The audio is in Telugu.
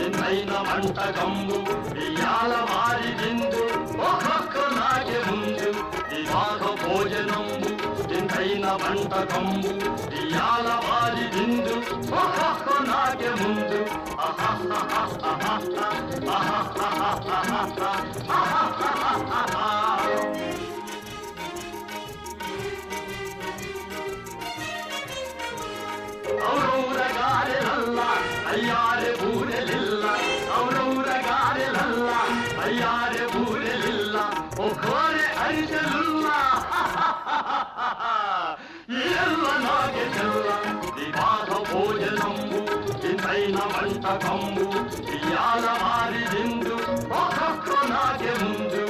వింతైన వంటకంబు ఇయాల వారి విందు ఒక్కొక్క నాకే ముందు వివాహ భోజనంబు వింతైన వంటకంబు ఇయాల వారి విందు ఒక్కొక్క నాకే ముందు ఔరౌరగారెలల్ల అయ్యారె బూరెలిల్ల ఔరౌరగారెలల్ల అయ్యారె బూరెలిల్ల ఒక్కోరె అరిసెలుల్ల ఎల్ల నాగే చెల్ల వివాహ భోజనంబు వింతైన వంటకంబు ఇయాల వారి విందు ఒక్కొక్క నాగే ముందు